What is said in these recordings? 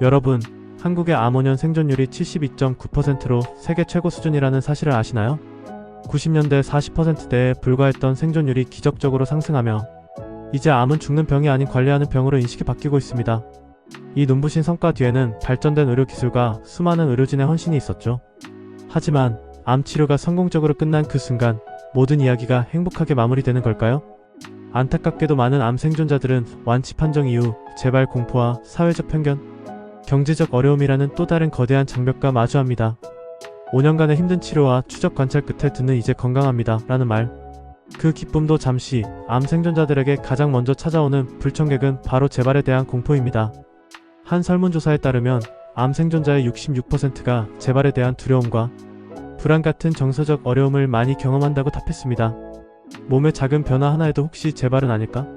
여러분, 한국의 암원연 생존율이 72.9%로 세계 최고 수준이라는 사실을 아시나요? 90년대 40%대에 불과했던 생존율이 기적적으로 상승하며 이제 암은 죽는 병이 아닌 관리하는 병으로 인식이 바뀌고 있습니다. 이 눈부신 성과 뒤에는 발전된 의료기술과 수많은 의료진의 헌신이 있었죠. 하지만 암 치료가 성공적으로 끝난 그 순간 모든 이야기가 행복하게 마무리되는 걸까요? 안타깝게도 많은 암 생존자들은 완치 판정 이후 재발 공포와 사회적 편견, 경제적 어려움이라는 또 다른 거대한 장벽과 마주합니다. 5년간의 힘든 치료와 추적 관찰 끝에 듣는 이제 건강합니다 라는 말. 그 기쁨도 잠시. 암 생존자들에게 가장 먼저 찾아오는 불청객은 바로 재발에 대한 공포입니다. 한 설문조사에 따르면 암 생존자의 66%가 재발에 대한 두려움과 불안 같은 정서적 어려움을 많이 경험한다고 답했습니다. 몸의 작은 변화 하나에도 혹시 재발은 아닐까?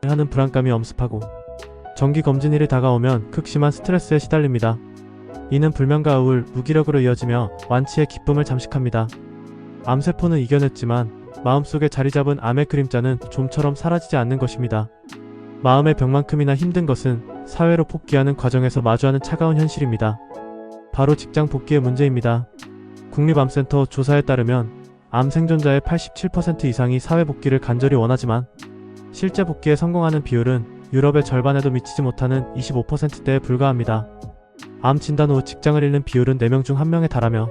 하는 불안감이 엄습하고 정기검진일이 다가오면 극심한 스트레스에 시달립니다. 이는 불면과 우울, 무기력으로 이어지며 완치의 기쁨을 잠식합니다. 암세포는 이겨냈지만 마음속에 자리잡은 암의 그림자는 좀처럼 사라지지 않는 것입니다. 마음의 병만큼이나 힘든 것은 사회로 복귀하는 과정에서 마주하는 차가운 현실입니다. 바로 직장 복귀의 문제입니다. 국립암센터 조사에 따르면 암 생존자의 87% 이상이 사회 복귀를 간절히 원하지만 실제 복귀에 성공하는 비율은 유럽의 절반에도 미치지 못하는 25%대에 불과합니다. 암 진단 후 직장을 잃는 비율은 4명 중 1명에 달하며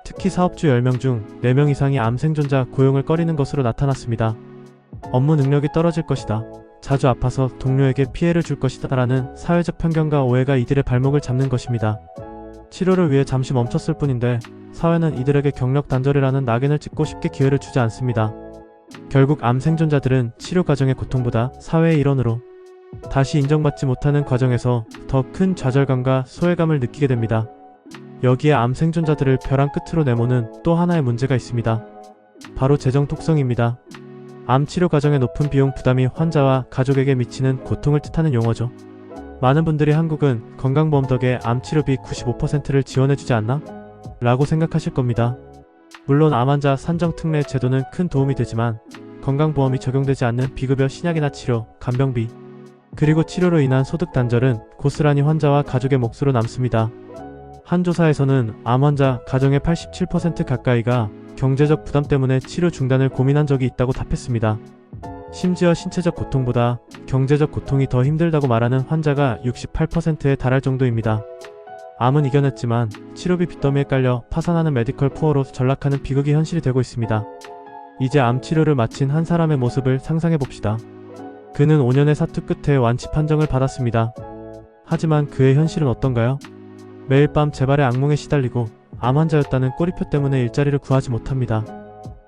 특히 사업주 10명 중 4명 이상이 암 생존자 고용을 꺼리는 것으로 나타났습니다. 업무 능력이 떨어질 것이다. 자주 아파서 동료에게 피해를 줄 것이다 라는 사회적 편견과 오해가 이들의 발목을 잡는 것입니다. 치료를 위해 잠시 멈췄을 뿐인데 사회는 이들에게 경력 단절이라는 낙인을 찍고 쉽게 기회를 주지 않습니다. 결국 암 생존자들은 치료 과정의 고통보다 사회의 일원으로 다시 인정받지 못하는 과정에서 더 큰 좌절감과 소외감을 느끼게 됩니다. 여기에 암 생존자들을 벼랑 끝으로 내모는 또 하나의 문제가 있습니다. 바로 재정 독성입니다. 암 치료 과정의 높은 비용 부담이 환자와 가족에게 미치는 고통을 뜻하는 용어죠. 많은 분들이 한국은 건강보험 덕에 암 치료비 95%를 지원해주지 않나? 라고 생각하실 겁니다. 물론 암 환자 산정 특례 제도는 큰 도움이 되지만 건강보험이 적용되지 않는 비급여 신약이나 치료, 간병비, 그리고 치료로 인한 소득 단절은 고스란히 환자와 가족의 몫으로 남습니다. 한 조사에서는 암 환자 가정의 87% 가까이가 경제적 부담 때문에 치료 중단을 고민한 적이 있다고 답했습니다. 심지어 신체적 고통보다 경제적 고통이 더 힘들다고 말하는 환자가 68%에 달할 정도입니다. 암은 이겨냈지만 치료비 빚더미에 깔려 파산하는 메디컬 푸어로 전락하는 비극이 현실이 되고 있습니다. 이제 암 치료를 마친 한 사람의 모습을 상상해봅시다. 그는 5년의 사투 끝에 완치 판정을 받았습니다. 하지만 그의 현실은 어떤가요? 매일 밤 재발의 악몽에 시달리고 암 환자였다는 꼬리표 때문에 일자리를 구하지 못합니다.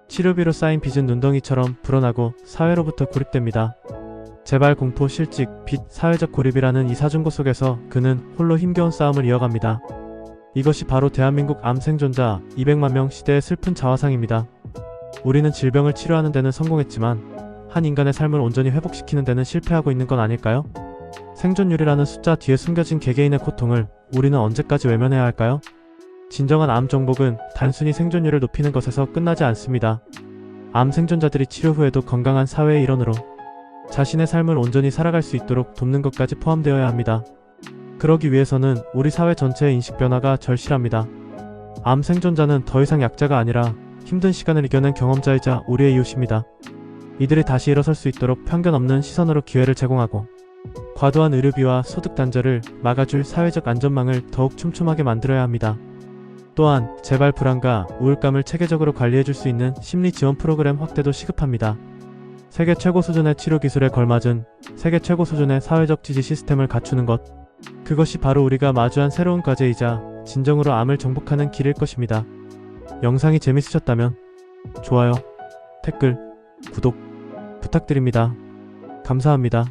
치료비로 쌓인 빚은 눈덩이처럼 불어나고 사회로부터 고립됩니다. 재발 공포, 실직, 빚, 사회적 고립이라는 이 사중고 속에서 그는 홀로 힘겨운 싸움을 이어갑니다. 이것이 바로 대한민국 암 생존자 200만 명 시대의 슬픈 자화상입니다. 우리는 질병을 치료하는 데는 성공했지만 한 인간의 삶을 온전히 회복시키는 데는 실패하고 있는 건 아닐까요? 생존율이라는 숫자 뒤에 숨겨진 개개인의 고통을 우리는 언제까지 외면해야 할까요? 진정한 암 정복은 단순히 생존율을 높이는 것에서 끝나지 않습니다. 암 생존자들이 치료 후에도 건강한 사회의 일원으로 자신의 삶을 온전히 살아갈 수 있도록 돕는 것까지 포함되어야 합니다. 그러기 위해서는 우리 사회 전체의 인식 변화가 절실합니다. 암 생존자는 더 이상 약자가 아니라 힘든 시간을 이겨낸 경험자이자 우리의 이웃입니다. 이들이 다시 일어설 수 있도록 편견 없는 시선으로 기회를 제공하고 과도한 의료비와 소득 단절을 막아줄 사회적 안전망을 더욱 촘촘하게 만들어야 합니다. 또한 재발 불안과 우울감을 체계적으로 관리해줄 수 있는 심리 지원 프로그램 확대도 시급합니다. 세계 최고 수준의 치료 기술에 걸맞은 세계 최고 수준의 사회적 지지 시스템을 갖추는 것, 그것이 바로 우리가 마주한 새로운 과제이자 진정으로 암을 정복하는 길일 것입니다. 영상이 재밌으셨다면 좋아요, 댓글, 구독 부탁드립니다. 감사합니다.